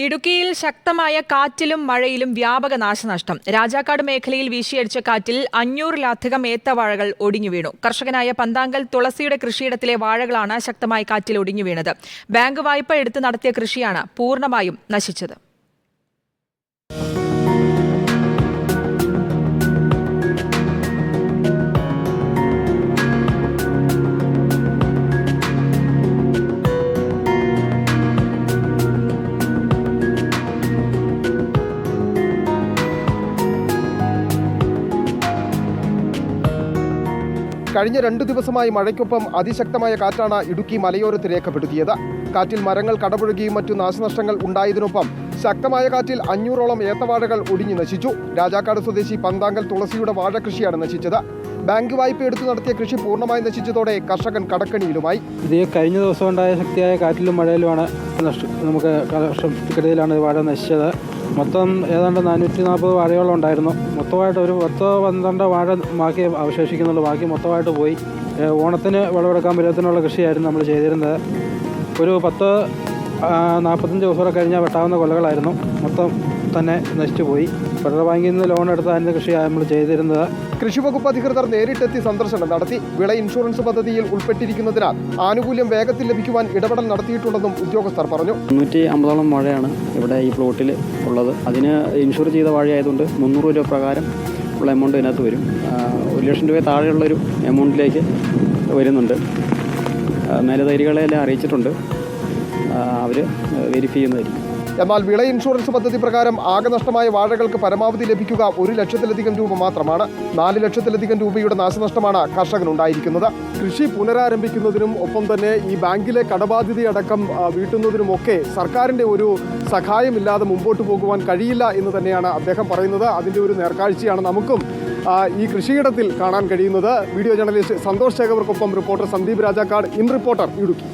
ഇടുക്കിയിൽ ശക്തമായ കാറ്റിലും മഴയിലും വ്യാപക നാശനഷ്ടം. രാജാക്കാട് മേഖലയിൽ വീശിയടിച്ച കാറ്റിൽ 500-ലധികം ഏത്തവാഴകൾ ഒടിഞ്ഞു വീണു. കർഷകനായ പന്താങ്കൽ തുളസിയുടെ കൃഷിയിടത്തിലെ വാഴകളാണ് ശക്തമായ കാറ്റിൽ ഒടിഞ്ഞു വീണത്. ബാങ്ക് വായ്പ എടുത്ത് നടത്തിയ കൃഷിയാണ് പൂർണ്ണമായും നശിച്ചത്. കഴിഞ്ഞ 2 ദിവസമായി മഴയ്ക്കൊപ്പം അതിശക്തമായ കാറ്റാണ് ഇടുക്കി മലയോരത്ത് രേഖപ്പെടുത്തിയത്. കാറ്റിൽ മരങ്ങൾ കടപുഴകിയും മറ്റു നാശനഷ്ടങ്ങൾ ഉണ്ടായതിനൊപ്പം ശക്തമായ കാറ്റിൽ 500ഓളം ഏത്തവാഴകൾ ഒടിഞ്ഞു നശിച്ചു. രാജാക്കാട് സ്വദേശി പന്താങ്കൽ തുളസിയുടെ വാഴ കൃഷിയാണ് നശിച്ചത്. ബാങ്ക് വായ്പ എടുത്തു നടത്തിയ കൃഷി പൂർണ്ണമായി നശിച്ചതോടെ കർഷകൻ കടക്കണിയിലുമായി. ഇത് കഴിഞ്ഞ ദിവസം ഉണ്ടായ ശക്തിയായ കാറ്റിലും മഴയിലുമാണ് നമുക്ക് കഷ്ടത്തിലാണ് വാഴ നശിച്ചത്. മൊത്തം ഏതാണ്ട് 440 വാഴയോളം ഉണ്ടായിരുന്നു. മൊത്തമായിട്ട് ഒരു 10-12 വാഴ ബാക്കി അവശേഷിക്കുന്നുള്ളൂ. ബാക്കി മൊത്തമായിട്ട് പോയി. ഓണത്തിന് വിളവെടുക്കാൻ പരുവത്തിനുള്ള കൃഷിയായിരുന്നു നമ്മൾ ചെയ്തിരുന്നത്. ഒരു 10-45 ദിവസം കഴിഞ്ഞാൽ വെട്ടാവുന്ന കൊലകളായിരുന്നു. മൊത്തം തന്നെ നശിച്ചു പോയി. ഫെഡറൽ ബാങ്കിൽ നിന്ന് ലോൺ എടുത്തായിരുന്നു കൃഷിയാണ് നമ്മൾ ചെയ്തിരുന്നത്. കൃഷിവകുപ്പ് അധികൃതർ നേരിട്ടെത്തി സന്ദർശനം നടത്തി. വിള ഇൻഷുറൻസ് പദ്ധതിയിൽ ഉൾപ്പെട്ടിരിക്കുന്നതിനാൽ ആനുകൂല്യം വേഗത്തിൽ ലഭിക്കുവാൻ ഇടപെടൽ നടത്തിയിട്ടുണ്ടെന്നും ഉദ്യോഗസ്ഥർ പറഞ്ഞു. 350ഓളം വാഴയാണ് ഇവിടെ ഈ പ്ലോട്ടിൽ ഉള്ളത്. അതിന് ഇൻഷുർ ചെയ്ത വാഴയായതുകൊണ്ട് 300 രൂപ പ്രകാരം ഉള്ള എമൗണ്ട് ഇതിനകത്ത് വരും. 1 ലക്ഷം രൂപ താഴെയുള്ളൊരു എമൗണ്ടിലേക്ക് വരുന്നുണ്ട്. മേലധികാരികളെല്ലാം അറിയിച്ചിട്ടുണ്ട്. അവർ വെരിഫൈ ചെയ്യുന്നതായിരിക്കും. എന്നാൽ വിള ഇൻഷുറൻസ് പദ്ധതി പ്രകാരം ആകെ നഷ്ടമായ വാഴകൾക്ക് പരമാവധി ലഭിക്കുക 1 ലക്ഷത്തിലധികം രൂപ മാത്രമാണ്. 4 ലക്ഷത്തിലധികം രൂപയുടെ നാശനഷ്ടമാണ് കർഷകനുണ്ടായിരിക്കുന്നത്. കൃഷി പുനരാരംഭിക്കുന്നതിനും ഒപ്പം തന്നെ ഈ ബാങ്കിലെ കടബാധ്യതയടക്കം വീട്ടുന്നതിനുമൊക്കെ സർക്കാരിൻ്റെ ഒരു സഹായമില്ലാതെ മുമ്പോട്ട് പോകുവാൻ കഴിയില്ല എന്ന് തന്നെയാണ് അദ്ദേഹം പറയുന്നത്. അതിൻ്റെ ഒരു നേർക്കാഴ്ചയാണ് നമുക്കും ഈ കൃഷിയിടത്തിൽ കാണാൻ കഴിയുന്നത്. വീഡിയോ ജേർണലിസ്റ്റ് സന്തോഷ് ശേഖർക്കൊപ്പം reporter Sandeep Rajakkad, in reporter, Idukki.